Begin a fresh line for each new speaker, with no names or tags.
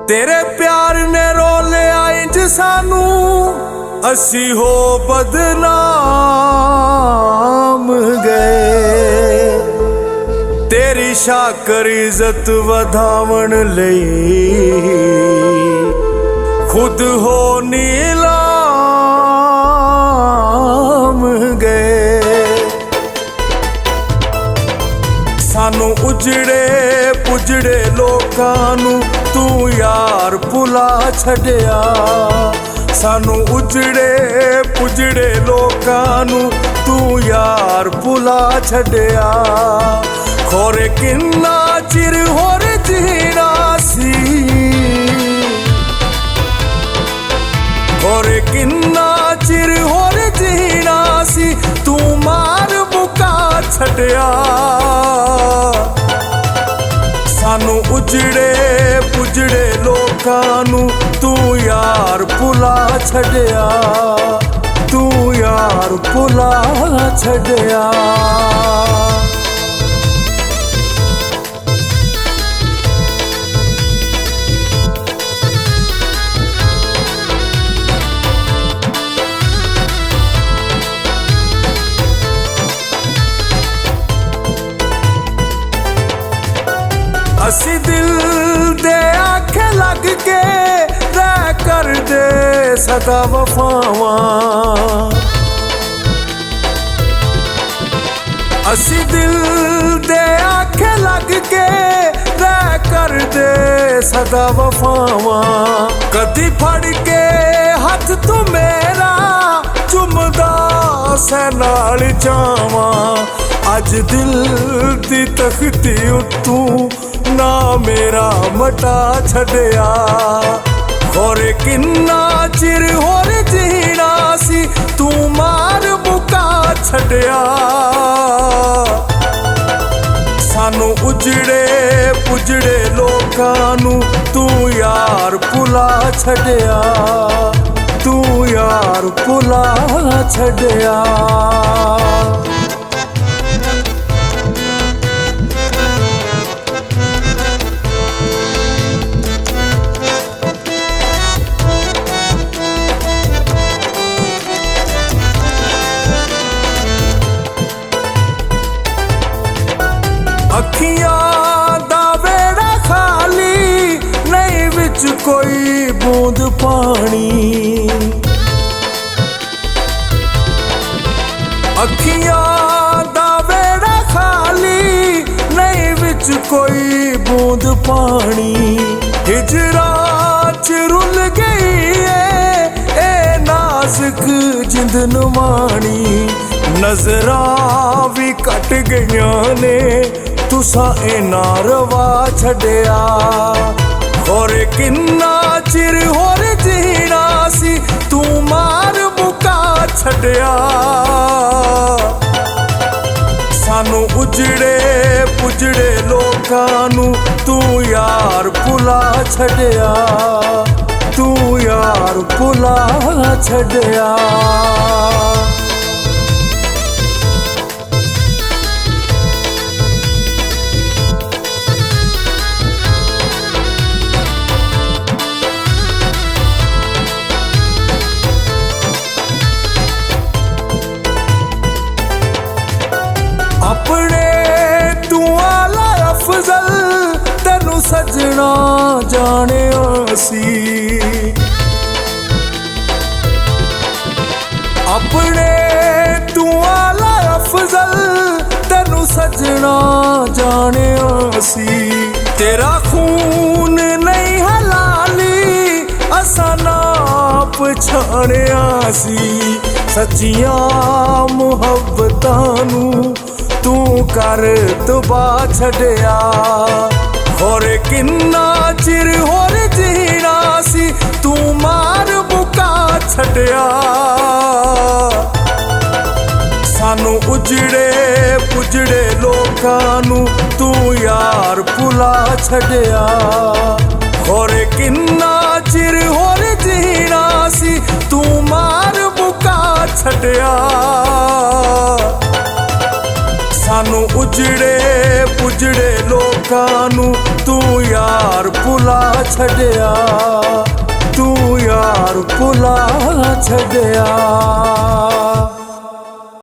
तेरे प्यार ने रोलिया इंज सानू असी हो बदनाम गए। तेरी शाकर इज्जत वधावन लई खुद हो नीलाम गए। सानू उजड़े पुजड़े लोकां नू तू यार भुला छड़िया। सानू उजड़े पुजड़े लोकां नू तू यार भुला छड़िया। खोरे किन्ना चिर होर जीना सी, खोरे किन्ना चिर होर जीना सी, तू मार मुका छड़िया। सानू उजड़े पुजड़े लोकां नू तू यार भुला छड़िया, तू यार भुला छड़िया। असी दिल दे आखे लग के रह कर दे सदा वफावां। असी दिल दे आखे लग के रह कर दे सदा वफावां। कदी फड़ के हथ तू मेरा चुमदा सै नाल जावां। अज दिल दी तख्ती उत्तू ना मेरा मटा छड़िया। होरे किन्ना चिर होर जीना सी, तू मार मुका छड़िया। सानू उजड़े पुजड़े लोकां नू तू यार भुला छड़िया, तू यार भुला छड़िया। अखियां दा वेड़ा खाली नहीं विच कोई बूंद पानी। अखियां दा वेड़ा खाली नहीं विच कोई बूंद पानी। हिजरा च रुल गई ए नाजुक जिंद नुमानी। नजरां भी कट गईयां ने तुसा इना रवा छड़िया। होरे किन्ना चिर होर जीना सी, तू मार मुका छड़िया। सानू उजड़े पुजड़े लोकां नू तू यार भुला छड़िया, तू यार भुला छड़िया। अपने तू आला अफजल तेनू सजना जाने सी। अपने तू आला अफजल तेनू सजना जाने सी। तेरा खून नहीं हलाली असा नाप छाणिया सी। सच्चियां मुहब्बतां नू तू कर तुबा छड़िया। होरे किन्ना चिर होर जीना सी, तू मार मुका छड़िया। सानू उजड़े पुजड़े लोकां नू तू यार भुला छड़िया। होरे किन्ना चिर होर जीना सी, तू मार मुका छड़िया। सानू उजड़े ਉਜੜੇ ਲੋਕਾਂ ਨੂੰ ਤੂੰ ਯਾਰ ਭੁਲਾ ਛੱਡਿਆ, ਤੂੰ ਯਾਰ ਭੁਲਾ ਛੱਡਿਆ।